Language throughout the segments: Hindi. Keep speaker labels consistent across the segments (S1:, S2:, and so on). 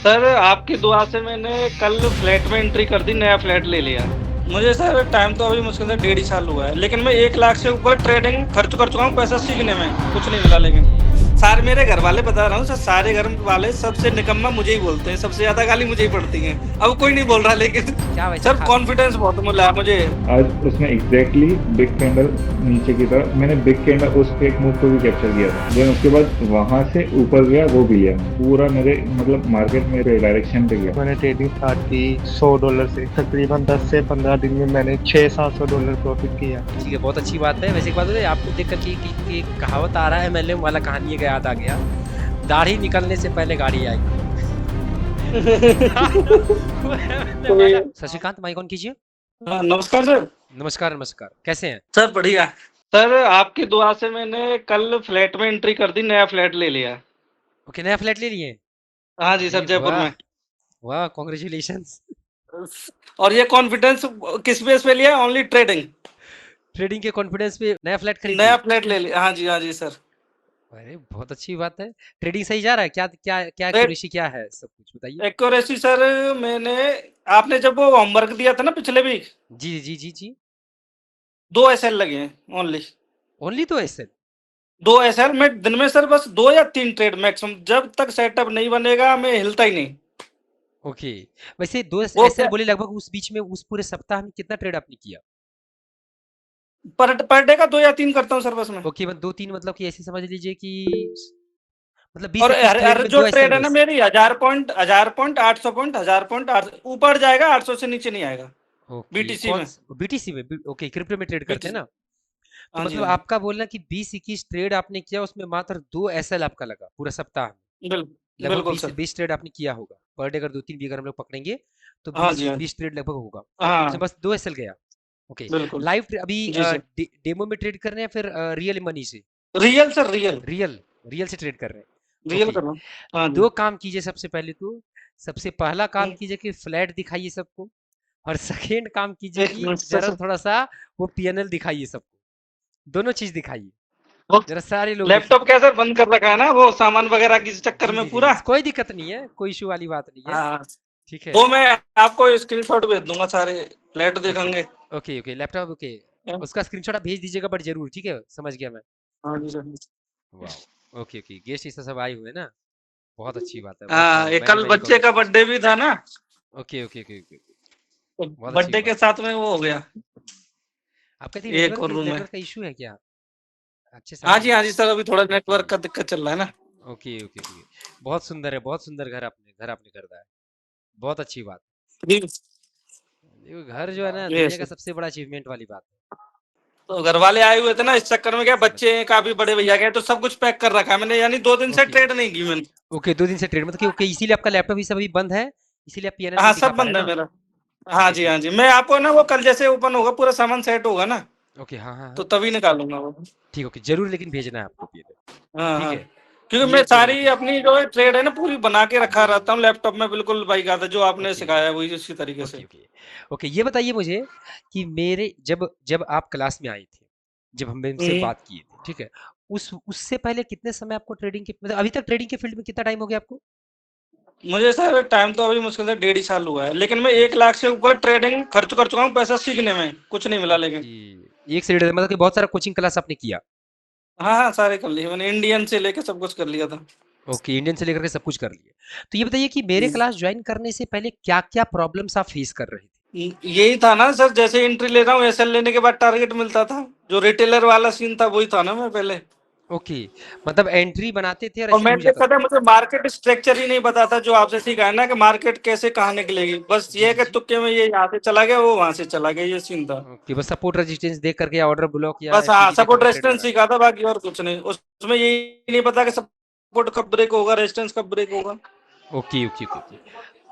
S1: सर आपकी दुआ से मैंने कल फ्लैट में एंट्री कर दी, नया फ्लैट ले लिया। मुझे सर टाइम तो अभी मुश्किल से 1.5 साल हुआ है, लेकिन मैं 1 लाख से ऊपर ट्रेडिंग खर्च कर चुका हूँ पैसा सीखने में, कुछ नहीं मिला। लेकिन सारे मेरे घर वाले बता रहा हूँ सर, सारे घर वाले सबसे निकम्मा मुझे ही बोलते हैं, सबसे ज्यादा गाली मुझे ही पड़ती है। अब कोई नहीं बोल रहा, लेकिन
S2: क्या वैसा
S1: सर कॉन्फिडेंस बहुत मिला है मुझे।
S3: आज उसमें एग्जैक्टली बिग कैंडल नीचे की तरफ, मैंने बिग कैंडल उस एक मूव को भी कैप्चर किया था। देन उसके बाद वहां से ऊपर गया, वो भी लिया पूरा मेरे मतलब मार्केट में डायरेक्शन पे गया।
S4: मैंने ट्रेडिंग स्टार्ट की $100 से, तकरीबन 10 से 15 दिन में मैंने $600-700 प्रॉफिट किया।
S2: ठीक है, बहुत अच्छी बात है। वैसे एक बात है, आपको देख करके कि कहावत आ रहा है, MLM वाला कहानी का याद आ गया, दाढ़ी निकलने से पहले गाड़ी आई। शशिकांत माइक ऑन कीजिए।
S1: नमस्कार सर।
S2: नमस्कार नमस्कार, कैसे हैं?
S1: सर बढ़िया। सर आपकी दुआ से मैंने कल फ्लैट में एंट्री कर दी, नया फ्लैट ले लिया।
S2: ओके, नया फ्लैट ले लिए?
S1: हाँ जी सर, जयपुर में।
S2: वाह, कॉन्ग्रेचुलेशंस।
S1: और ये कॉन्फिडेंस किस बेस पे लिया? Only trading.
S2: ट्रेडिंग के कॉन्फिडेंस पे नया फ्लैट खरीद
S1: नया
S2: लिया?
S1: फ्लैट ले लिया, हाँ जी सर।
S2: अरे बहुत अच्छी बात है। ट्रेडिंग सही जा रहा है? क्या क्या क्या
S1: ट्रेड
S2: एक्यूरेसी क्या है, सब कुछ बताइए।
S1: एक्यूरेसी सर, मैंने आपने जब वो होमवर्क दिया था ना पिछले वीक,
S2: जी जी जी जी।
S1: 2 एसएल लगे हैं ओनली।
S2: ओनली तो ऐसे?
S1: 2 एसएल में दिन में सर बस 2 या 3 ट्रेड मैक्सिमम, जब तक सेटअप नहीं बनेगा मैं हिलता ही नहीं।
S2: ओके। वैसे दो
S1: वो
S2: एसएल
S1: क्या
S2: बोले, लगभग उस बीच में उस पूरे सप्ताह में कितना ट्रेड आपने किया?
S1: पर डे का 2 या 3 करता हूँ सर बस मैं।
S2: ओके, मतलब 2-3, मतलब कि ऐसे समझ लीजिए कि मतलब
S1: और
S2: 20-21 ट्रेड
S1: हर
S2: में
S1: जो
S2: 2 एसएल
S1: ट्रेड है ना
S2: बस?
S1: मेरी 1000 पॉइंट 800 पॉइंट 1000 पॉइंट ऊपर जाएगा, 800 से नीचे नहीं आएगा।
S2: ओके,
S1: बीटीसी में।
S2: बीटीसी में? ओके, क्रिप्टो में ट्रेड करते हैं
S1: बीटीसी।
S2: ना? तो
S1: हाँ जी
S2: मतलब
S1: हाँ जी।
S2: आपका बोलना कि 20-21 ट्रेड आपने किया, उसमें मात्र 2 एसएल आपका लगा पूरा सप्ताह में। लगभग
S1: बिल्कुल
S2: 20
S1: सर।
S2: 20 ट्रेड आपने किया होगा पर डे, अगर 2-3 भी अगर हम लोग पकड़ेंगे तो
S1: हाँ
S2: 20
S1: जी हाँ जी।
S2: 20 ट्रेड लगभग होगा। उसमें
S1: हाँ
S2: बस 2 एसएल गया। ओके।
S1: बिल्कुल।
S2: लाइव अभी
S1: जी सर।
S2: डेमो में ट्रेड कर रहे हैं, फिर रियल मनी से?
S1: Real sir, real.
S2: Real real से ट्रेड कर रहे हैं?
S1: Real
S2: okay.
S1: कर रहा हूँ। हाँ जी।
S2: 2 काम कीजिए सबसे पहले तो। सबसे पहला काम
S1: हम्म,
S2: कीजिए कि फ्लैट दिखाइए सबको, और सेकेंड काम कीजिए
S1: एक
S2: कि
S1: मिनट
S2: जरा
S1: सर।
S2: थोड़ा सा वो पीएनएल दिखाइए सबको। दोनों चीज दिखाइए,
S1: वो
S2: जरा सारे लोग देखें।
S1: लैपटॉप क्या सर बंद कर रखा है ना, वो सामान वगैरह के चक्कर
S2: जी
S1: में
S2: जी जी,
S1: पूरा।
S2: कोई दिक्कत नहीं है, कोई इशू वाली बात नहीं है।
S1: हाँ,
S2: ठीक है।
S1: वो मैं आपको स्क्रीनशॉट भेज दूंगा, सारे फ्लैट
S2: ओके
S1: देखेंगे।
S2: Okay okay, laptop okay. उसका स्क्रीनशॉट आप भेज दीजिएगा, बट जरूर, ठीक है, समझ गया मैं।
S1: हाँ जी सर।
S2: वाह, ओके ओके, गेस्ट ये सब आए हुए हैं ना, बहुत अच्छी बात है, बहुत
S1: हाँ, ये
S2: मैनी
S1: कल
S2: मैनी
S1: बच्चे का
S2: कांग्रेचुलेशन।
S1: बर्थडे भी था ना,
S2: ओके ओके ओके ओके,
S1: तो
S2: बहुत अच्छी
S1: बर्थडे के
S2: बात।
S1: साथ में वो हो गया।
S2: आपका कहीं
S1: एक और
S2: नेटवर्क
S1: रूम है।
S2: नेटवर्क का इशू है क्या? अच्छे से
S1: हाँ जी सर, अभी थोड़ा
S2: ओके
S1: नेटवर्क का दिक्कत चल रहा है ना।
S2: Okay okay okay. बहुत सुंदर है, बहुत सुंदर घर आपने कर दिया है, बहुत अच्छी बात।
S1: जी।
S2: ये घर जो है ना,
S1: ये
S2: दुनिया का
S1: सर,
S2: सबसे बड़ा अचीवमेंट वाली बात है।
S1: तो घर वाले आए हुए थे ना, इस चक्कर में क्या
S2: समझ
S1: बच्चे हैं, काफी बड़े भैया के, तो सब कुछ पैक कर रखा है मैंने, यानी 2 दिन से
S2: ओके
S1: ट्रेड नहीं की मैंने।
S2: ओके, 2 दिन से ट्रेड, मतलब कि ओके, इसीलिए आपका लैपटॉप ये सब अभी बंद है, इसीलिए आप पीएनएल
S1: हाँ
S2: नहीं दिखा
S1: सब
S2: पा रहे
S1: बंद है
S2: ना?
S1: मेरा। हाँ
S2: ओके,
S1: जी मैं आपको ना वो कल जैसे ओपन होगा, पूरा सामान सेट होगा ना,
S2: ओके, हाँ हाँ
S1: तो
S2: हाँ,
S1: तभी निकालूंगा वो।
S2: ठीक, ओके, जरूर, लेकिन भेजना है आपको पीएनएल।
S1: हाँ
S2: ठीक
S1: हाँ।
S2: है,
S1: क्योंकि
S2: ये
S1: मैं
S2: जरूर
S1: सारी
S2: भेजना।
S1: अपनी जो है ट्रेड है ना पूरी बना के रखा रहता हूँ लैपटॉप में, बिल्कुल भाई का था जो आपने
S2: ओके
S1: सिखाया है वही उसी तरीके
S2: ओके
S1: से।
S2: ओके ओके, ये बताइए मुझे कि मेरे जब जब आप क्लास में आए थे, जब हमने उनसे
S1: हम्म,
S2: बात किए थे, ठीक है, उस उससे पहले कितने समय आपको ट्रेडिंग के, मतलब अभी तक ट्रेडिंग के फील्ड में कितना टाइम हो गया आपको?
S1: मुझे सर टाइम तो अभी मुश्किल से 1.5 साल हुआ है, लेकिन मैं 1 लाख से ऊपर ट्रेडिंग खर्च कर चुका हूँ पैसा सीखने में, कुछ नहीं मिला लेकिन।
S2: ओके, एक से 1.5, मतलब कि बहुत सारा कोचिंग क्लास आपने किया?
S1: हाँ हाँ, सारे कर लिए मैंने, इंडियन से लेके सब कुछ कर लिया था।
S2: ओके, इंडियन से लेकर के सब कुछ कर लिए। तो ये बताइए कि मेरे क्लास ज्वाइन करने से पहले क्या क्या प्रॉब्लम्स आप फेस कर रहे थे?
S1: यही था ना सर, जैसे एंट्री ले रहा हूँ एसएल लेने के बाद टारगेट मिलता था, जो रिटेलर वाला सीन था वही था ना मैं पहले।
S2: ओके, मतलब एंट्री बनाते थे और
S1: और
S2: ऐसे
S1: मैंने
S2: रुक जाता
S1: देखा
S2: था?
S1: था, मुझे मार्केट स्ट्रक्चर ही नहीं पता था, जो आपसे सीखा है ना कि मार्केट कैसे कहाँ निकलेगी, बस
S2: जी
S1: ये है
S2: जी
S1: कि
S2: जी।
S1: तुक्के में ये यहाँ से चला गया वो वहां से चला गया, ये सीन था।
S2: ओके, बस सपोर्ट रेजिस्टेंस देख करके या ऑर्डर ब्लॉक या
S1: बस हाँ,
S2: एफपीजी देख
S1: सपोर्ट
S2: करके ट्रेड
S1: रेजिस्टेंस
S2: लगा
S1: सीखा था, बाकी और कुछ नहीं, उसमें यही नहीं पता कि सपोर्ट कब ब्रेक होगा, रेजिस्टेंस कब ब्रेक होगा।
S2: दिया। Okay okay okay okay.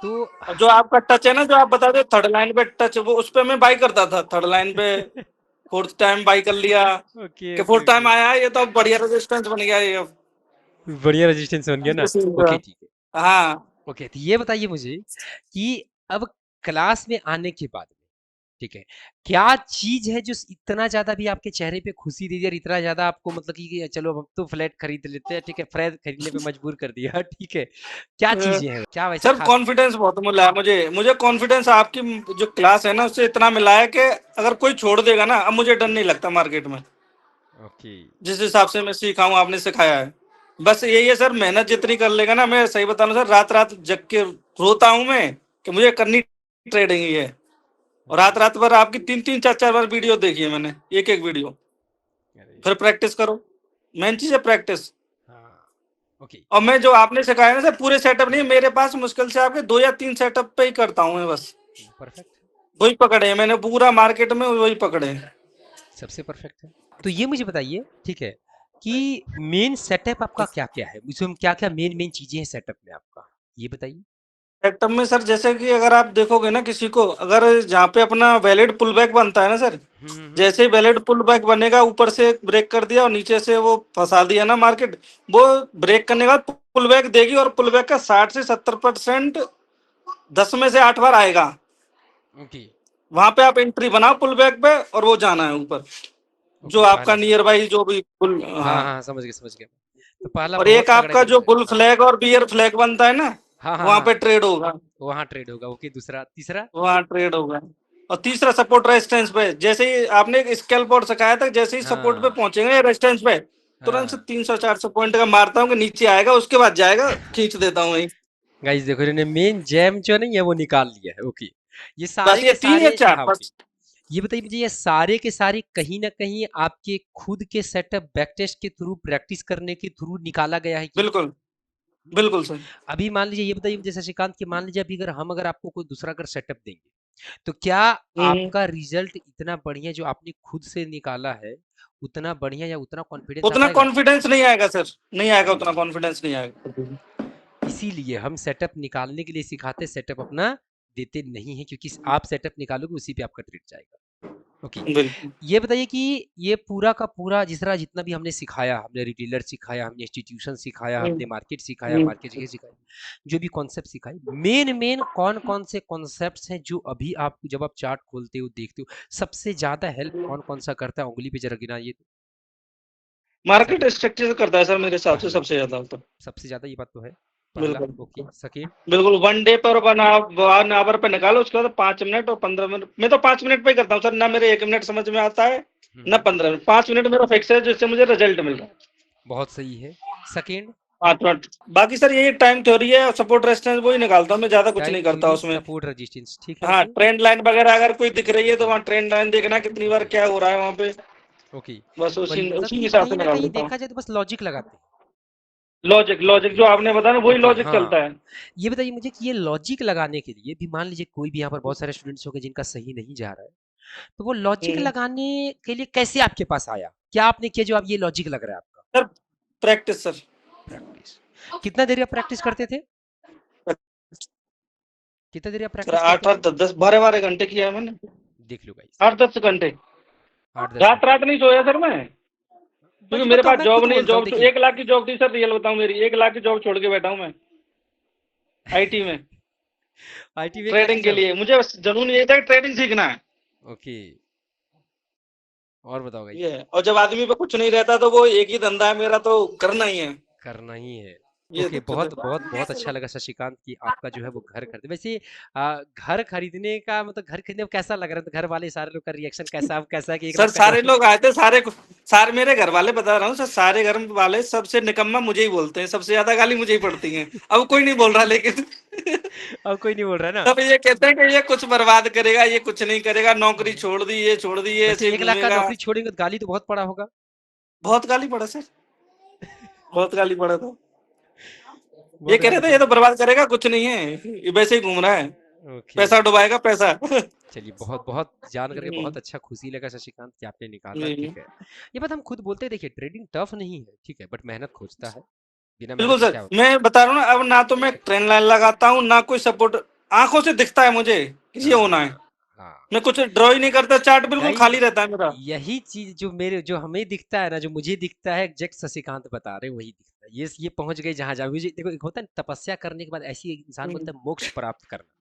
S2: तो
S1: और जो आपका टच है ना, जो आप बता दो थर्ड लाइन पे टच, वो उस पे मैं बाई करता था थर्ड लाइन पे, फोर्थ टाइम बाई कर लिया,
S2: ओके
S1: कि
S2: ओके
S1: फोर्थ टाइम
S2: ओके,
S1: आया ये तो अब बढ़िया रेजिस्टेंस बन गया ये अब।
S2: बढ़िया रेजिस्टेंस बन गया ना? ओके ठीक है।
S1: हाँ।
S2: ओके, तो ये बताइए मुझे कि अब क्लास में आने के बाद ठीक है। क्या चीज है जो इतना ज्यादा भी आपके चेहरे पे खुशी दे दी और इतना ज्यादा आपको मतलब कि चलो अब तो फ्लैट खरीद लेते हैं, ठीक है, फ्लैट खरीदने पे मजबूर कर दिया, ठीक है। क्या
S1: अ,
S2: चीजें हैं, क्या वैसी
S1: सर
S2: खास?
S1: कॉन्फिडेंस बहुत मिला है मुझे कॉन्फिडेंस आपकी जो क्लास है ना उससे इतना मिला है कि अगर कोई छोड़ देगा ना अब मुझे डर नहीं लगता मार्केट में।
S2: ओके।
S1: जिस हिसाब से मैं सीखा हूँ आपने सिखाया है, बस यही है सर, मेहनत जितनी कर लेगा ना, मैं सही बता रहा हूँ सर, रात रात जग के रोता हूँ मैं कि मुझे करनी ट्रेडिंग ही है। और रात रात भर आपकी 3-3 4-4 बार वीडियो देखी है मैंने, एक एक वीडियो।
S2: अरे
S1: फिर प्रैक्टिस करो, मेन चीज है प्रैक्टिस।
S2: हाँ। ओके।
S1: और मैं जो आपने सिखाया ना सर, पूरे सेटअप नहीं मेरे पास, मुश्किल से आपके 2 या 3 सेटअप पे ही करता हूँ मैं बस।
S2: परफेक्ट।
S1: वही पकड़े हैं मैंने पूरा मार्केट में, वही पकड़े हैं।
S2: सबसे परफेक्ट है। तो ये मुझे बताइए, ठीक है, कि मेन सेटअप आपका क्या क्या है, उसमें क्या क्या मेन मेन चीजें हैं सेटअप में आपका, ये बताइए।
S1: सेटअप में सर जैसे कि अगर आप देखोगे ना किसी को, अगर जहाँ पे अपना वैलिड पुल बैक बनता है ना सर,
S2: हम्म।
S1: जैसे ही वैलिड पुल बैक बनेगा, ऊपर से ब्रेक कर दिया और नीचे से वो फंसा दिया ना मार्केट, वो ब्रेक करने के बाद पुल बैक देगी, और पुल बैक का 60 से 70% 10 में से 8 बार आएगा।
S2: ओके।
S1: वहां पे आप एंट्री बनाओ पुल बैक पे, और वो जाना है ऊपर,
S2: ओके
S1: जो
S2: पहला।
S1: आपका नियर बाई जो भी पुल।
S2: हाँ
S1: हाँ।
S2: हाँ समझ गया समझ गया। तो पहला
S1: और एक
S2: बहुत तगड़ा
S1: आपका जो
S2: गिरना है,
S1: बुल
S2: हाँ।
S1: फ्लैग और बियर फ्लैग बनता है ना,
S2: हाँ हाँ
S1: वहां
S2: हाँ।
S1: पे ट्रेड होगा।
S2: वहाँ ट्रेड होगा, ओके, दूसरा तीसरा।
S1: वहां ट्रेड होगा। और तीसरा सपोर्ट रेजिस्टेंस पे, जैसे ही आपने एक स्केल्प और सिखाया था, जैसे ही सपोर्ट पे
S2: हाँ
S1: पहुंचेंगे रेजिस्टेंस पे, तुरंत से
S2: हाँ।
S1: 300-400 पॉइंट का मारता हूँ कि नीचे आएगा, उसके बाद जाएगा, खींच देता हूँ वहीं।
S2: गाइस देखो, इन्होंने मेन जैम जो नहीं है वो निकाल लिया है, ओके। ये सारे
S1: बस ये
S2: के
S1: 3 या 4
S2: हाँ ओके।
S1: बस।
S2: ये बताइए मुझे, ये सारे के सारे कहीं ना कहीं आपके खुद के सेटअप बैक टेस्ट के थ्रू, प्रैक्टिस करने के थ्रू निकाला गया है क्या?
S1: बिल्कुल बिल्कुल सर।
S2: अभी मान लीजिए, ये बताइए मुझे शशिकांत, कि मान लीजिए अभी अगर आपको कोई दूसरा अगर सेटअप देंगे, तो क्या
S1: हम्म।
S2: आपका रिजल्ट इतना बढ़िया जो आपने खुद से निकाला है, उतना बढ़िया या उतना कॉन्फिडेंस आ
S1: उतना
S2: पाएगा?
S1: कॉन्फिडेंस नहीं आएगा सर, नहीं आएगा, उतना कॉन्फिडेंस नहीं आएगा।
S2: इसीलिए हम सेटअप निकालने के लिए सिखाते, सेटअप अपना देते नहीं है, क्योंकि आप सेटअप निकालोगे उसी पे आपका ट्रेड जाएगा। ओके।
S1: बिल्कुल।
S2: ये बताइए कि ये पूरा का पूरा जिस तरह जितना भी हमने सिखाया, हमने रिटेलर सिखाया, हमने इंस्टीट्यूशन सिखाया,
S1: हम्म,
S2: हमने मार्केट सिखाया,
S1: हम्म।
S2: मार्केट जगह सिखाया, जो भी कॉन्सेप्ट सिखाए, मेन मेन कौन कौन से कॉन्सेप्ट्स हैं जो अभी आप जब आप चार्ट खोलते हो देखते हो, सबसे ज्यादा हेल्प कौन कौन सा करता है, उंगली पे जरा गिनाइए तो।
S1: मार्केट
S2: सेटअप
S1: स्ट्रक्चर करता है सर मेरे हिसाब से
S2: पहला,
S1: सबसे ज्यादा तो।
S2: सबसे ज्यादा ये बात तो है। पहला,
S1: बिल्कुल
S2: ओके, सेकेंड।
S1: बिल्कुल, 1 डे पर 1 आवर पे निकालो, उसके बाद 5 मिनट और 15 मिनट, मैं तो 5 मिनट पे ही करता हूँ सर, ना मेरे 1 मिनट समझ में आता है, ना 15 मिनट, 5 मिनट मेरा फिक्स है जिससे मुझे रिजल्ट मिल रहा है।
S2: बहुत सही है। सेकेंड।
S1: 5 मिनट, बाकी सर यही टाइम थ्योरी है, सपोर्ट रेजिस्टेंस वही निकालता हूँ मैं, ज्यादा कुछ नहीं
S2: टाइम
S1: करता
S2: थ्योरी,
S1: उसमें।
S2: सपोर्ट, रेजिस्टेंस, ठीक है,
S1: हाँ,
S2: ओके।
S1: ट्रेंड लाइन वगैरह अगर कोई दिख रही है तो वहाँ ट्रेंड लाइन देखना कितनी बार क्या हो रहा है वहाँ पे,
S2: ओके।
S1: बस उसी
S2: मतलब
S1: उसी
S2: कि
S1: हिसाब से
S2: कहीं ना
S1: निकाल
S2: कहीं
S1: देता हूँ।
S2: देखा जाए तो बस लॉजिक लगाते हैं।
S1: लॉजिक लॉजिक जो आपने बताया ना, वही
S2: ओके,
S1: लॉजिक
S2: हाँ।
S1: चलता है।
S2: ये बताइए मुझे कि ये लॉजिक लगाने के लिए भी, मान लीजिए कोई भी यहाँ पर बहुत सारे स्टूडेंट्स होंगे जिनका सही नहीं जा रहा है, तो वो लॉजिक
S1: हम्म।
S2: लगाने के लिए कैसे आपके पास आया, क्या आपने किया जो आप ये लॉजिक लग रहा है आपका?
S1: Sir practice sir.
S2: प्रैक्टिस। कितना देर आप प्रैक्टिस करते थे? कितना देर आप
S1: सर
S2: प्रैक्टिस
S1: आठ
S2: करते
S1: आठ
S2: थे?
S1: 10 12 12 घंटे किया है मैंने।
S2: देख लो गाइस।
S1: 8-10 घंटे।
S2: 8-10 घंटे।
S1: रात रात नहीं सोया सर मैं,
S2: वही
S1: क्योंकि मेरे
S2: बताओ,
S1: पास
S2: मैं
S1: जॉब
S2: खुद
S1: नहीं है,
S2: बोलता हूँ,
S1: जॉब
S2: देखिए।
S1: 1 लाख की जॉब थी सर, रियल बताऊं, मेरी 1 लाख की जॉब छोड़ के बैठा हूं मैं आईटी में,
S2: आईटी में क्या चीज
S1: ट्रेडिंग के
S2: है?
S1: लिए। मुझे बस जुनून ये था कि ट्रेडिंग सीखना है।
S2: ओके। और बताओ
S1: ये
S2: गाइस।
S1: है, और जब आदमी पे कुछ नहीं रहता तो वो एक ही धंधा है मेरा, तो करना ही है।
S2: करना ही है।
S1: ये
S2: ओके,
S1: दिक्कत है।
S2: बहुत बहुत बहुत अच्छा लगा शशिकांत कि आपका जो है वो घर खरीदे। वैसे घर खरीदने का मतलब, घर खरीदने में कैसा लग रहा है, तो घर वाले सारे लोग का रिएक्शन कैसा, कैसा है कि 1 लाख
S1: सर
S2: का
S1: सारे
S2: जॉब?
S1: लोग आए थे, सारे मेरे घर वाले, बता रहा हूँ सर, सारे घर वाले सबसे निकम्मा मुझे ही बोलते हैं, सबसे ज्यादा गाली मुझे ही पड़ती है। अब कोई नहीं बोल रहा लेकिन
S2: अब कोई नहीं बोल रहा है ना?
S1: सब ये कहते हैं कि ये कुछ बर्बाद करेगा, ये कुछ नहीं करेगा, नौकरी छोड़ दी, ये छोड़ दी, ये
S2: वैसे
S1: ऐसे ही
S2: 1 लाख का
S1: घूमेगा।
S2: नौकरी छोड़ेंगे तो गाली तो बहुत पड़ा होगा।
S1: बहुत गाली पड़ा सर, बहुत गाली पड़ा था। ये
S2: बहुत
S1: कह
S2: गाली
S1: रहे थे ये
S2: पड़ा।
S1: तो बर्बाद करेगा, कुछ नहीं है, ये वैसे ही घूम रहा है,
S2: ओके।
S1: पैसा डुबाएगा पैसा।
S2: चलिए, बहुत बहुत जान करके
S1: हम्म,
S2: बहुत अच्छा खुशी लगा शशिकांत कि आपने निकाला,
S1: जी।
S2: ठीक है। ये बात हम खुद बोलते हैं, देखिए ट्रेडिंग टफ नहीं है, ठीक है, बट मेहनत खोजता है। बिना मेहनत
S1: बिल्कुल
S2: के
S1: सर,
S2: क्या होता
S1: मैं बता रहा हूँ ना, अब ना तो मैं ट्रेन लाइन लगाता हूँ, ना कोई सपोर्ट, आंखों से दिखता है मुझे कि
S2: है?
S1: ये होना है।
S2: हाँ हाँ।
S1: मैं कुछ ड्रॉ ही नहीं करता, चार्ट बिल्कुल
S2: गाइज,
S1: खाली रहता है मेरा।
S2: यही चीज जो मेरे, जो हमें दिखता है ना, जो मुझे दिखता है, एग्जैक्ट शशिकांत बता रहे हैं, वही दिखता है। ये पहुंच गए जहां जहां मुझे देखो, एक होता है ना, तपस्या करने के बाद ऐसी एक इंसान
S1: हम्म,
S2: बोलता है मोक्ष प्राप्त करना।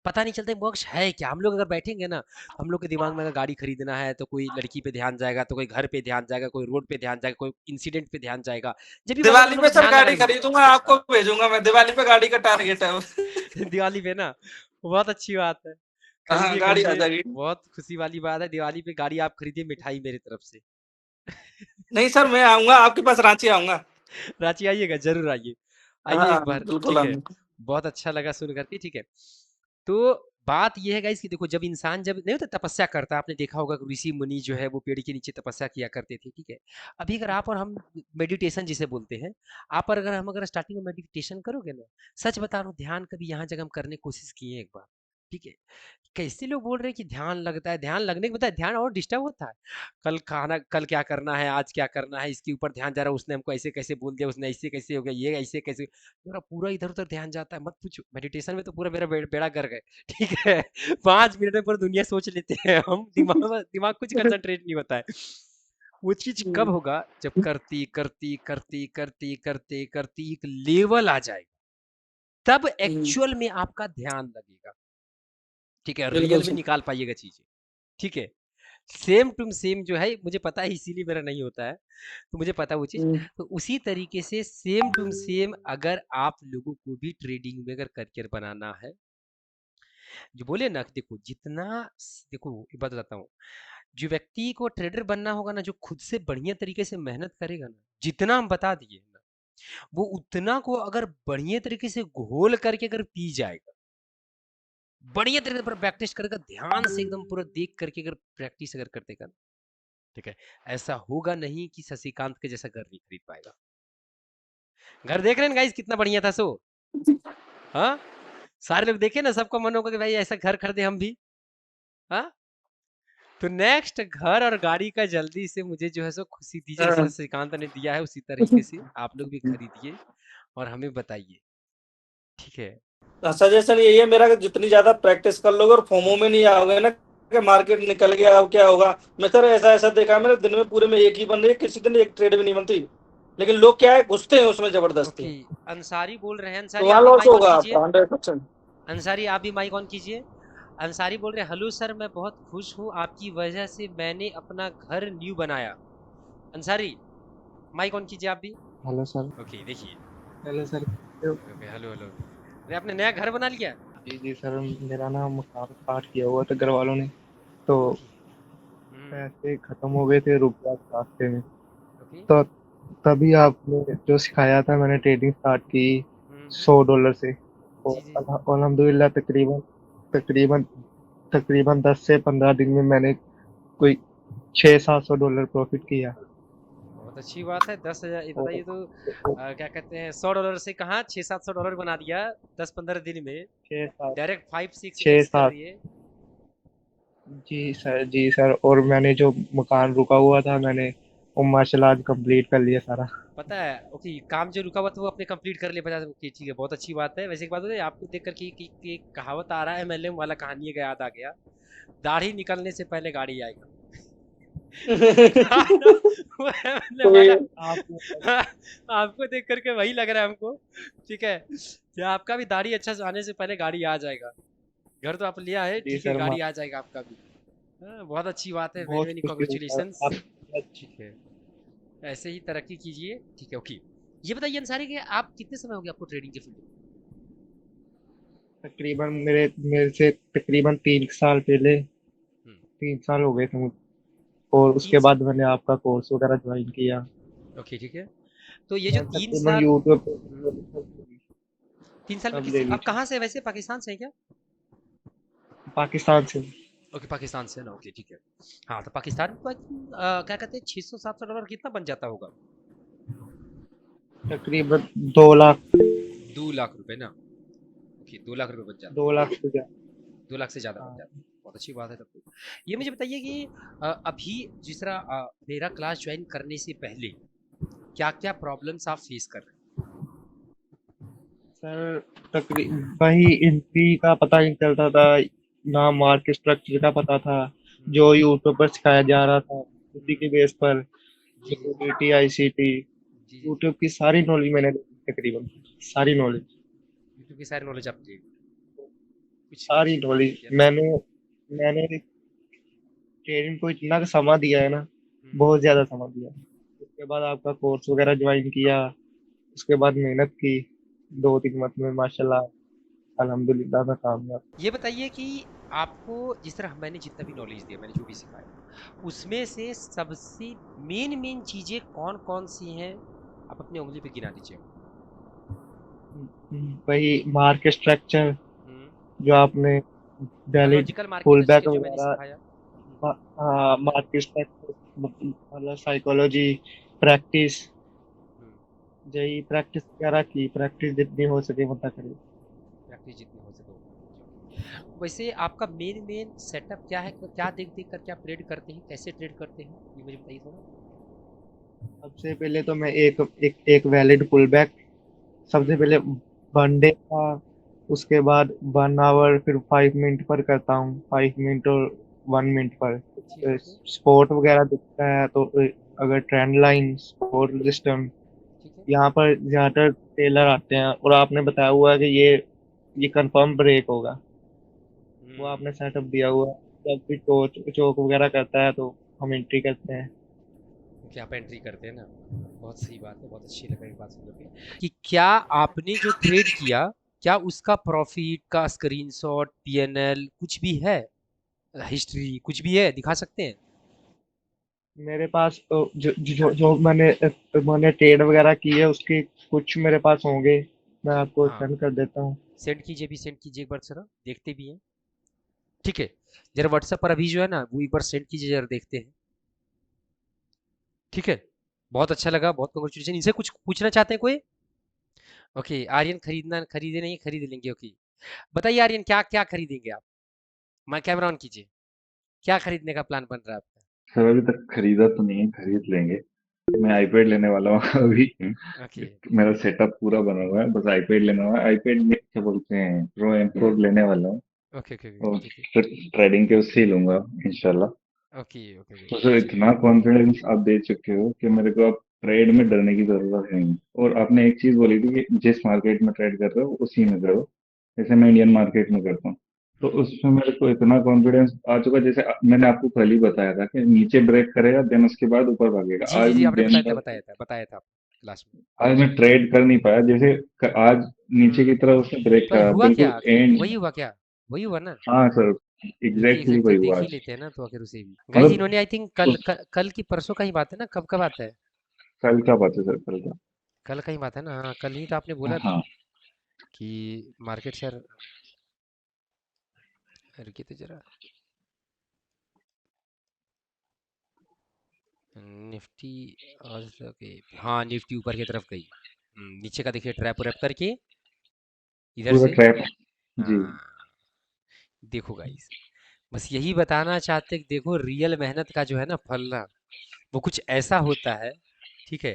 S2: पता नहीं चलता मोक्ष है क्या। हम लोग अगर बैठेंगे ना, हम लोग के दिमाग में अगर गाड़ी खरीदना है तो कोई लड़की पे ध्यान जाएगा, तो कोई घर पे ध्यान जाएगा, कोई रोड पे ध्यान जाएगा, कोई इंसिडेंट पे ध्यान जाएगा। जब भी मतलब हम
S1: दिवाली
S2: लोग
S1: पे
S2: को
S1: सर
S2: ध्यान
S1: गाड़ी
S2: लगाने
S1: खरीदूंगा, आपको भेजूंगा मैं। दिवाली पे गाड़ी का टारगेट है।
S2: दिवाली पे ना, बहुत अच्छी बात है।
S1: हाँ,
S2: खरीदिए
S1: गाड़ी आ
S2: खरीदिए,
S1: जाएगी।
S2: बहुत खुशी वाली बात है। दिवाली पे गाड़ी आप खरीदिए, मिठाई मेरी तरफ से।
S1: नहीं सर, मैं आऊंगा आपके पास, रांची आऊंगा।
S2: रांची आइएगा, जरूर आइए, आइए
S1: हाँ
S2: एक बार,
S1: बिल्कुल
S2: ठीक है।
S1: आऊंगा।
S2: बहुत अच्छा लगा सुन करके, ठीक है। तो बात ये है गाइस कि देखो, जब इंसान जब नहीं होता तपस्या करता है, आपने देखा होगा कि ऋषि मुनि जो है वो पेड़ के नीचे तपस्या किया करते थे, ठीक है। अभी अगर आप और हम मेडिटेशन जिसे बोलते हैं, आप और अगर हम अगर स्टार्टिंग में मेडिटेशन करोगे ना, सच बता रहा हूँ, ध्यान कभी यहाँ जगह हम करने की कोशिश किए एक बार, ठीक है। कैसे लोग बोल रहे हैं कि ध्यान लगता है, ध्यान लगने के बाद ध्यान और डिस्टर्ब होता है। कल खाना, कल क्या करना है, आज क्या करना है, इसके ऊपर ध्यान जा रहा है, उसने हमको ऐसे कैसे बोल दिया, उसने ऐसे कैसे हो गया, ये ऐसे कैसे, मेरा पूरा इधर उधर ध्यान जाता है, मत पूछो। मेडिटेशन में तो पूरा मेरा बेड़ा कर गए, ठीक है। 5 मिनट में पूरी दुनिया सोच लेते हैं हम, दिमाग कुछ कंसंट्रेट नहीं होता है। वो चीज कब होगा, जब करती करती करती करती करते करती एक लेवल आ जाएगा, तब एक्चुअल में आपका ध्यान लगेगा, ठीक है,
S1: बिल्कुल
S2: रियल में
S1: सर।
S2: निकाल पाइएगा चीजें, ठीक है। सेम टू सेम जो है, मुझे पता है, इसीलिए मेरा नहीं होता है, तो मुझे पता है वो चीज। तो उसी तरीके से सेम टू सेम अगर आप लोगों को भी ट्रेडिंग में अगर करियर बनाना है, जो बोले ना कि देखो जितना, देखो एक बात बताता हूँ, जो व्यक्ति को ट्रेडर बनना होगा ना, जो खुद से बढ़िया तरीके से मेहनत करेगा ना, जितना हम बता दिए ना, वो उतना को अगर बढ़िया तरीके से घोल करके अगर पी जाएगा, बढ़िया तरीके से प्रैक्टिस करेगा, ध्यान से एकदम पूरा देख करके अगर प्रैक्टिस अगर कर देगा, ठीक है, ऐसा होगा नहीं कि शशिकांत के जैसा घर नहीं खरीद पाएगा। घर देख रहे हैं गाइस कितना बढ़िया था सो, हाँ, सारे लोग देखे ना, सबका मन होगा कि भाई ऐसा घर खरीदे हम भी, हाँ। तो नेक्स्ट घर और गाड़ी का जल्दी से मुझे जो है सो खुशी दीजिए, जैसे
S1: हाँ।
S2: श्रीकांत ने दिया है, उसी तरीके से आप लोग भी खरीदिए और हमें बताइए, ठीक है।
S1: सजेशन यही है मेरा कि जितनी ज्यादा प्रैक्टिस कर लोगे और फोमो में नहीं आओगे ना कि मार्केट निकल गया अब क्या होगा। मैं सर ऐसा ऐसा देखा है मैंने, दिन में पूरे में एक ही बन रही है, किसी दिन एक ट्रेड भी नहीं बनती, लेकिन लोग क्या है घुसते हैं उसमें जबरदस्ती।
S2: ओके, अंसारी बोल रहे हैं,
S1: तो
S2: अंसारी
S1: वहां
S2: आप भी
S1: लॉस
S2: माइक ऑन
S1: होगा
S2: कीजिए।
S1: आपका 100%।
S2: अंसारी आप भी माइक ऑन कीजिए। अंसारी बोल रहे हैं, हेलो सर, मैं बहुत खुश हूँ, आपकी वजह से मैंने अपना घर न्यू बनाया। अंसारी माइक ऑन कीजिए आप भी।
S4: Hello sir.
S2: ओके देखिए,
S4: hello sir.
S2: Okay, hello hello. अरे आपने नया घर बना लिया?
S4: जी जी सर, मेरा ना मकान स्टार्ट किया हुआ था घर वालों ने, तो
S2: ओके।
S4: पैसे खत्म हो गए थे, रुक गया था रास्ते में।
S2: ओके।
S4: तो तभी आपने जो सिखाया था, मैंने ट्रेडिंग स्टार्ट की
S2: हम्म।
S4: $100 से। और
S2: जी जी।
S4: अल्हम्दुलिल्लाह तकरीबन तकरीबन तकरीबन 10 से 15 दिन में मैंने कोई $600-700 प्रॉफिट किया।
S2: बहुत अच्छी बात है। 10,000 ये बताइए तो, क्या कहते हैं, $100 से कहाँ $600-700 बना दिया 10-15 दिन में,
S4: 6-7
S2: डायरेक्ट 5-6x कर
S4: 6-7
S2: रही है।
S4: जी सर, और मैंने जो मकान रुका हुआ था, मैंने वो माशाल्लाह आज कंप्लीट कर लिया सारा।
S2: पता है, ओके, काम जो रुका हुआ था वो आपने कंप्लीट कर लिया 50। ओके ठीक है, बहुत अच्छी बात है। वैसे एक बात बताइए, आपको देख कर कि एक कहावत आ रहा है, एमएलएम वाला कहानी का याद आ गया, दाढ़ी निकलने से पहले गाड़ी आएगा। वो एमएलएम
S1: तो
S2: वाला,
S1: ये
S4: आप
S2: आपको देख करके वही लग रहा है हमको, ठीक है, कि आपका भी दाढ़ी अच्छा से आने से पहले गाड़ी आ जाएगा। घर तो आप लिया है,
S4: जी
S2: ठीक है,
S4: सर,
S2: गाड़ी आ जाएगा आपका भी। हाँ, बहुत अच्छी बात है, वेरी
S4: बहुत
S2: वेरी
S4: खुशी हुई सर
S2: कॉन्ग्रेचुलेशंस,
S4: आप।
S2: ठीक है। ऐसे ही तरक्की कीजिए, ठीक है, ओके। ये बताइए अंसारी कि आप कितने समय हो गया आपको ट्रेडिंग के फील्ड में?
S4: तकरीबन मेरे मेरे से तकरीबन 3 साल पहले,
S2: हम्म,
S4: 3 साल हो गए थे मुझे। और
S2: तीन
S4: उसके
S2: साल
S4: बाद मैंने आपका कोर्स वगैरह ज्वाइन किया।
S2: ओके ठीक है। तो ये जो
S4: मैंने
S2: तीन
S4: तकरीबन
S2: साल
S4: यूट्यूब
S2: हम्म,
S4: पे
S2: 3 साल में
S4: सब ले
S2: किस,
S4: ली
S2: आप
S4: थी,
S2: कहाँ से हैं वैसे, पाकिस्तान से हैं क्या?
S4: पाकिस्तान से।
S2: ओके, पाकिस्तान से ना, ओके ठीक है। हाँ, तो पाकिस्तान में क्या कहते हैं, $600-700 कितना बन जाता होगा?
S4: तकरीबन 2 लाख
S2: 2 लाख रुपए ना, ओके, 2 लाख रुपए बन जाता
S4: 2 लाख से ज्यादा।
S2: है, 2 लाख से ज्यादा बन
S4: हाँ।
S2: जाता है, बहुत अच्छी बात है तब तो। ये मुझे बताइए कि अभी जिस तरह मेरा क्लास ज्वाइन करने से पहले क्या क्या प्रॉब्लम्स आप फेस कर रहे
S4: सर तकरीबन वही एंट्री का पता नहीं चलता था, ना मार्केट स्ट्रक्चर का पता था।
S2: हैं?
S4: जो यूट्यूब पर सिखाया जा रहा था उसी
S2: हम्म,
S4: के बेस पर
S2: जी जी
S4: सिक्योरिटी आईसीटी
S2: जी जी जी।
S4: यूट्यूब की सारी नॉलेज मैंने ली, तकरीबन सारी नॉलेज।
S2: यूट्यूब की सारी नॉलेज आप ले, कुछ
S4: सारी
S2: कुछ
S4: नॉलेज
S2: किया ना?
S4: मैंने ट्रेनिंग को इतना समय दिया है ना,
S2: हम्म,
S4: बहुत ज्यादा समय दिया। उसके बाद आपका कोर्स वगैरह ज्वाइन किया, उसके बाद मेहनत की, 2-3 मंथ में माशाल्लाह अल्हम्दुलिल्लाह मैं कामयाब।
S2: ये बताइए कि आपको जिस तरह मैंने जितना भी नॉलेज दिया, मैंने जो भी सिखाया, उसमें से सबसे मेन मेन चीजें कौन कौन सी हैं, आप अपनी उंगली पे गिना दीजिए।
S4: वही मार्केट स्ट्रक्चर
S2: हम्म,
S4: जो आपने daily
S2: biological market
S4: full back
S2: structure जो मैंने
S4: वगैरह,
S2: सिखाया।
S4: हाँ मार्केट स्ट्रक्चर मतलब साइकोलॉजी, प्रैक्टिस,
S2: हम्म,
S4: यही प्रैक्टिस वगैरह की, प्रैक्टिस जितनी हो सके बंदा करे।
S2: प्रैक्टिस जितनी हो सके उतनी। वैसे आपका मेन मेन सेटअप क्या है, क्या देख देख कर क्या ट्रेड करते हैं, कैसे ट्रेड करते हैं, ये मुझे बताइए थोड़ा।
S4: सबसे पहले तो मैं एक वैलिड पुल बैक, सबसे
S2: हम्म,
S4: पहले 1 डे का, उसके बाद 1 आवर, फिर 5 मिनट पर करता हूँ, 5 मिनट और 1 मिनट पर।
S2: ठीक है, ओके।
S4: स्पोर्ट वगैरह दिखता है तो अगर ट्रेंड लाइन, सपोर्ट सिस्टम,
S2: ठीक है।
S4: यहाँ पर ज्यादातर टेलर आते हैं और आपने बताया हुआ है कि ये कंफर्म ब्रेक होगा, वो
S2: हम्म,
S4: आपने सेटअप दिया हुआ है। जब भी टोच चौक वगैरह करता है तो हम एंट्री करते हैं।
S2: ओके, आप एंट्री करते हैं ना, बहुत सही बात है, बहुत अच्छी लगा ये बात सुन के कि क्या आपने जो ट्रेड किया, क्या उसका प्रॉफिट का स्क्रीनशॉट, पीएनएल कुछ भी है, हिस्ट्री कुछ भी है, दिखा सकते हैं?
S4: मेरे पास जो मैंने ट्रेड वगैरह की है उसके कुछ मेरे पास होंगे, मैं आपको
S2: हाँ,
S4: सेंड कर देता हूँ।
S2: सेंड कीजिए, भी सेंड कीजिए एक बार जरा, देखते भी हैं। ठीक है, जरा व्हाट्सएप पर अभी जो है ना वो एक बार सेंड कीजिए, जरा देखते हैं। ठीक है, बहुत अच्छा लगा, बहुत कॉन्ग्रेचुलेशन। इनसे कुछ पूछना चाहते हैं कोई? ओके, आर्यन खरीदना, खरीदे नहीं, खरीद लेंगे। ओके, बताइए आर्यन, क्या क्या खरीदेंगे आप? मैं कैमरा ऑन कीजिए, क्या खरीदने का प्लान बन रहा है आपका?
S3: सर अभी तक खरीदा तो नहीं है, खरीद लेंगे। मैं आईपैड लेने वाला हूँ अभी।
S2: ओके,
S3: मेरा सेटअप पूरा बना हुआ है, बस आईपैड लेना हुआ है। आईपैड में क्या बोलते हैं, प्रो M4 लेने वाला हूँ।
S2: ओके, ओके,
S3: और
S2: ठीक है,
S3: फिर ट्रेडिंग के उससे ही लूंगा इंशाल्लाह।
S2: ओके, ओके,
S3: तो सर
S2: चलिए।
S3: इतना कॉन्फिडेंस आप दे चुके हो कि मेरे को अब ट्रेड में डरने की जरूरत नहीं है। और आपने एक चीज बोली थी कि जिस मार्केट में ट्रेड कर रहे हो उसी में करो। जैसे मैं इंडियन मार्केट में करता हूँ, तो
S2: हम्म,
S3: उसमें मेरे को इतना कॉन्फिडेंस आ चुका। जैसे मैंने आपको कल ही बताया था कि नीचे ब्रेक करेगा, देन उसके बाद ऊपर भागेगा।
S2: जी जी
S3: आज
S2: जी, आपने
S3: दिन
S2: बताया था,
S3: भर
S2: बताया था, बताया था क्लास में।
S3: आज मैं ट्रेड कर नहीं पाया। जैसे आज नीचे की
S2: हम्म,
S3: तरफ उसने ब्रेक
S2: पर
S3: करा
S2: हुआ क्या
S3: बिल्कुल
S2: आखिर,
S3: एंड।
S2: वही हुआ क्या? वही हुआ ना?
S3: हाँ सर,
S2: रुकिए एक
S3: एग्जैक्टली
S2: सेकंड,
S3: वही
S2: फिर देख
S3: हुआ
S2: ही
S3: आज।
S2: लेते हैं ना तो आखिर उसे भी। गाइस
S3: मतलब
S2: इन्होंने आई थिंक
S3: उस
S2: कल की परसों का ही बात है ना, कब का बात है?
S3: कल का बात है सर, कल का।
S2: कल का ही बात है ना, हाँ कल ही तो आपने बोला था
S3: हाँ,
S2: कि मार्केट सर, रुकिए तो जरा, निफ्टी आज ओके, हाँ निफ्टी ऊपर की तरफ गई। नीचे का देखिए, ट्रैप व्रैप करके इधर
S3: पूरा
S2: से।
S3: ट्रैप। जी।
S2: हाँ, देखो गाइस, बस यही बताना चाहते कि देखो रियल मेहनत का जो है ना फल ना, वो कुछ ऐसा होता है। ठीक है,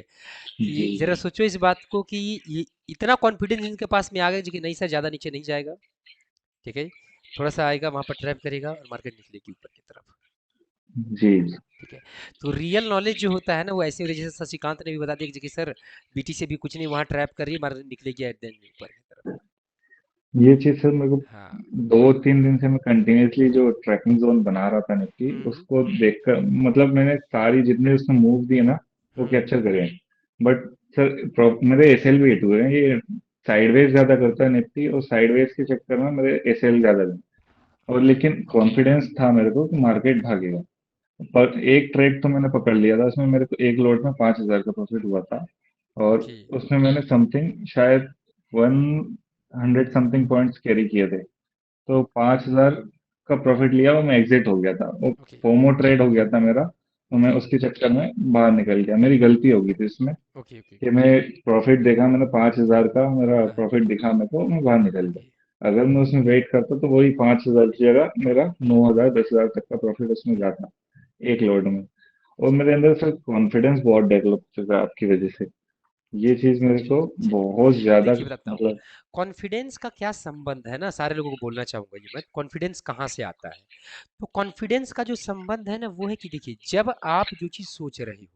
S3: जी।
S2: कि जरा सोचो इस बात को कि ये इतना कॉन्फिडेंस इनके पास में आ गया कि नहीं सर ज़्यादा नीचे नहीं जाएगा। ठीक है, थोड़ा सा आएगा वहां पर ट्रैप करेगा और मार्केट निकलेगी ऊपर की तरफ।
S3: जी। जी।
S2: ठीक है, तो रियल नॉलेज जो होता है ना वो ऐसे होता है, जैसे शशिकांत ने भी बता दिया कि सर बीटी से भी कुछ नहीं, वहां ट्रैप कर रही है, मार्केट निकलेगी एट द एंड ऊपर की तरफ।
S3: ये चीज सर मेरे को
S2: हाँ।
S3: 2-3 दिन से मैं कंटिन्यूसली जो ट्रैकिंग जोन बना रहा था निफ्टी,
S2: हम्म,
S3: उसको देखकर मतलब मैंने सारी जितने उसने मूव दिए ना वो
S2: हम्म,
S3: कैप्चर करे। बट सर मेरे एसएल भी हिट हुए हैं। ये साइडवेज ज्यादा करता है निफ्टी, और साइडवेज के चक्कर में मेरे एसएल ज्यादा गए। और लेकिन कॉन्फिडेंस था मेरे को कि मार्केट भागेगा। पर एक ट्रेड तो मैंने पकड़ लिया था, उसमें मेरे को एक लॉट में 5,000 का प्रॉफिट हुआ था। और
S2: ओके,
S3: उसमें मैंने समथिंग शायद 100 समथिंग पॉइंट्स कैरी किए थे। तो 5,000 का प्रॉफिट लिया और मैं एग्जिट हो गया था। वो
S2: ओके,
S3: फोमो ट्रेड हो गया था मेरा, तो मैं उसके चक्कर में बाहर निकल गया। मेरी गलती हो गई थी इसमें
S2: ओके, ओके,
S3: कि मैं प्रॉफिट देखा, मैंने 5,000 का मेरा
S2: हाँ,
S3: प्रॉफिट दिखा मेरे को, मैं बाहर निकल
S2: ओके,
S3: गया। अगर मैं उसमें वेट करता तो वही 5,000 की जगह मेरा 9,000 10,000 तक का प्रॉफिट उसमें जाता एक लोड में। और मेरे अंदर से कॉन्फिडेंस बहुत डेवलप चुका आपकी वजह से। ये चीज मेरे को
S2: चलिए।
S3: बहुत ज्यादा
S2: देखिए बताता हूँ,
S3: मतलब।
S2: कॉन्फिडेंस का क्या संबंध है ना, सारे लोगों को बोलना चाहूंगा ये मैं, कॉन्फिडेंस कहाँ से आता है। तो कॉन्फिडेंस का जो संबंध है ना वो है कि देखिए, जब आप जो चीज़ सोच रहे हो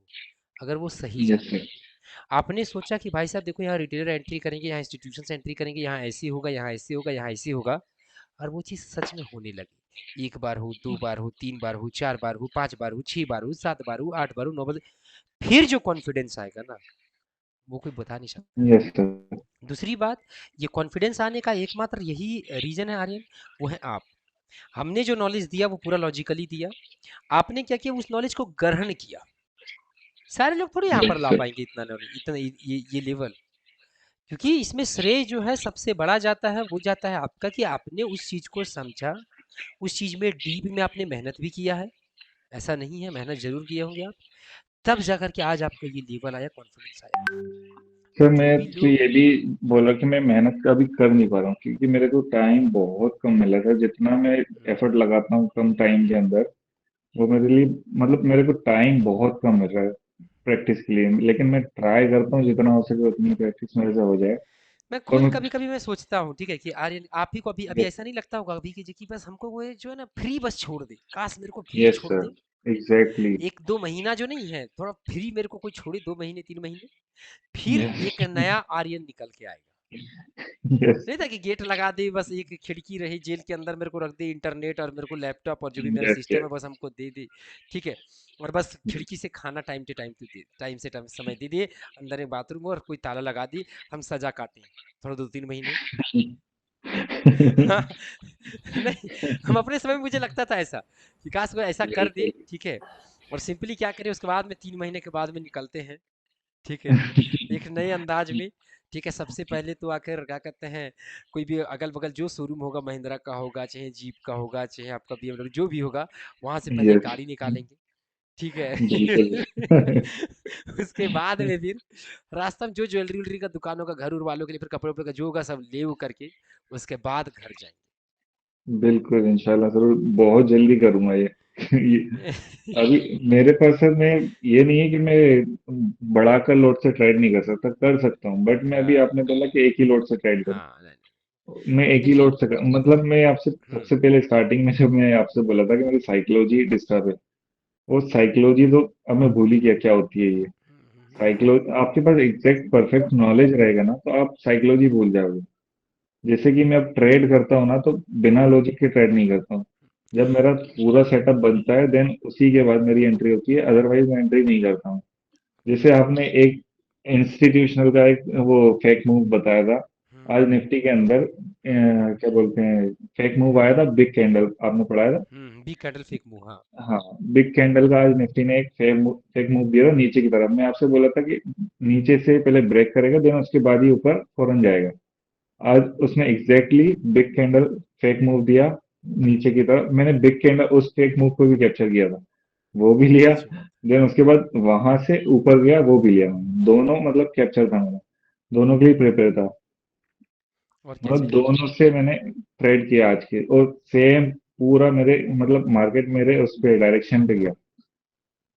S2: अगर वो सही जा
S3: यस
S2: रही
S3: सर।
S2: है, आपने सोचा कि भाई साहब देखो यहाँ रिटेलर एंट्री करेंगे, यहाँ इंस्टीट्यूशन एंट्री करेंगे, यहाँ ऐसे होगा, यहाँ ऐसे होगा, यहाँ ऐसे होगा, और वो चीज़ सच में होने लगी। 1 बार हो, 2 बार हो, 3 बार हो, 4 बार हो, 5 बार हो, 6 बार हो, 7 बार हो, 8 बार हो, 9 बार, फिर जो कॉन्फिडेंस आएगा ना, वो कोई बता नहीं सकता।
S3: Yes sir.
S2: दूसरी बात, ये कॉन्फिडेंस आने का एकमात्र यही रीज़न है आर्यन, वो है आप। हमने जो नॉलेज दिया वो पूरा लॉजिकली दिया, आपने क्या किया, उस नॉलेज को ग्रहण किया। सारे लोग थोड़ी यहाँ पर
S3: यस
S2: ला
S3: सर।
S2: पाएंगे इतना नॉलेज, इतना ये लेवल, क्योंकि इसमें श्रेय जो है सबसे बड़ा जाता है, वो जाता है आपका, कि आपने उस चीज़ को समझा, उस चीज़ में डीप में आपने मेहनत भी किया है। ऐसा नहीं है, मेहनत ज़रूर किए होंगे आप, तब जाकर के आज आपका ये लेवल आया, कॉन्फिडेंस आया।
S3: सर
S2: जो
S3: मैं
S2: भी
S3: तो
S2: लोग
S3: ये भी बोला कि मैं मेहनत अभी कर नहीं पा रहा हूँ क्योंकि मेरे को टाइम बहुत कम मिला था। जितना मैं एफर्ट लगाता हूँ कम टाइम के अंदर, वो मेरे लिए मतलब मेरे को टाइम बहुत कम मिल रहा है प्रैक्टिस के लिए। लेकिन मैं ट्राई करता हूँ जितना हो सके उतनी प्रैक्टिस मेरे से हो जाए।
S2: मैं
S3: और
S2: खुद
S3: मैं
S2: कभी कभी मैं सोचता हूँ, ठीक है, कि आर्यन आप ही को अभी अभी ऐसा नहीं लगता होगा अभी कि बस हमको वो जो है ना फ्री बस छोड़ दे, काश मेरे को फ्री
S3: यस
S2: छोड़
S3: सर।
S2: दे।
S3: एग्जैक्टली।
S2: 1-2 महीना जो नहीं है, थोड़ा फ्री मेरे को कोई छोड़े, 2 महीने 3 महीने, फिर
S3: यस।
S2: एक नया आर्यन निकल के आएगा।
S3: यस।
S2: नहीं था कि गेट लगा दे, बस एक खिड़की रही जेल के अंदर, मेरे को रख दे इंटरनेट और मेरे को लैपटॉप और जो भी मेरा
S3: यस।
S2: सिस्टम है
S3: यस।
S2: बस हमको दे दे, ठीक है, और बस खिड़की से खाना टाइम टू टाइम, दे टाइम से टाइम समय दे दिए, अंदर एक बाथरूम और कोई ताला लगा दी, हम सजा काटें थोड़ा 2-3 महीने। हाँ, नहीं, हम अपने समय में मुझे लगता था ऐसा कि काश कोई ऐसा कर दे,
S3: बिल्कुल।
S2: ठीक है, और सिंपली क्या करें, उसके बाद में 3 महीने के बाद में निकलते हैं, ठीक है, एक नए अंदाज में, ठीक है। सबसे पहले तो आकर क्या कहते हैं, कोई भी अगल बगल जो शोरूम होगा, महिंद्रा का होगा, चाहे जीप का होगा, चाहे आपका BMW जो भी होगा, वहां से पहले
S3: यस।
S2: गाड़ी निकालेंगे, ठीक है।
S3: बिल्कुल।
S2: उसके बाद में फिर रास्ता में जो ज्वेलरी उलरी का दुकान होगा, घर उर वालों के लिए, फिर कपड़े उपड़े का जो होगा सब ले वो करके, उसके बाद घर जाएंगे।
S3: बिल्कुल इंशाल्लाह जरूर, बहुत जल्दी करूंगा ये। ये- अभी मेरे पास सर मैं ये नहीं है कि मैं बढ़ाकर लोड से ट्राइड नहीं कर सकता, कर सकता हूँ, बट मैं अभी
S2: हाँ
S3: आपने बोला कि एक ही लोड से ट्राइड करूँ।
S2: हाँ, नहीं,
S3: मैं एक ही
S2: देखिए,
S3: लोड से मतलब मैं आपसे
S2: हम्म
S3: सबसे पहले स्टार्टिंग में जब मैं आपसे बोला था कि मेरी साइकोलॉजी डिस्टर्ब है, वो साइकोलॉजी तो अब मैं भूल ही गया क्या होती है ये। साइकोलॉजी आपके पास एग्जैक्ट परफेक्ट नॉलेज रहेगा ना तो आप साइकोलॉजी भूल जाओगे। जैसे कि मैं अब ट्रेड करता हूँ ना तो बिना लॉजिक के ट्रेड नहीं करता हूँ। जब मेरा पूरा सेटअप बनता है देन उसी के बाद मेरी एंट्री होती है, अदरवाइज मैं एंट्री नहीं करता हूँ। जैसे आपने एक इंस्टीट्यूशनल का एक वो फेक मूव बताया था, आज निफ्टी के अंदर क्या बोलते हैं, फेक मूव आया था, बिग कैंडल आपने पढ़ाया था।
S2: बी कैटल फेक मुंह, हाँ।
S3: हाँ, बिग कैंडल का आज निफ्टी ने एक फेक मूव दिया था नीचे की तरफ। मैं आपसे बोला था कि नीचे से पहले ब्रेक करेगा देन उसके बाद ही ऊपर फौरन जाएगा। आज उसने exactly big candle fake move दिया नीचे की तरफ। मैंने बिग कैंडल उस फेक मूव को भी कैप्चर किया था, वो भी लिया।
S2: अच्छी बात।
S3: देन उसके बाद वहां से ऊपर गया, वो भी लिया मैंने। दोनों मतलब कैप्चर था मेरा, दोनों के लिए प्रिपेयर था।
S2: और क्या
S3: मतलब
S2: चाहिए।
S3: दोनों से मैंने ट्रेड किया आज के, और सेम पूरा मेरे मतलब मार्केट मेरे उस पे डायरेक्शन पे गया।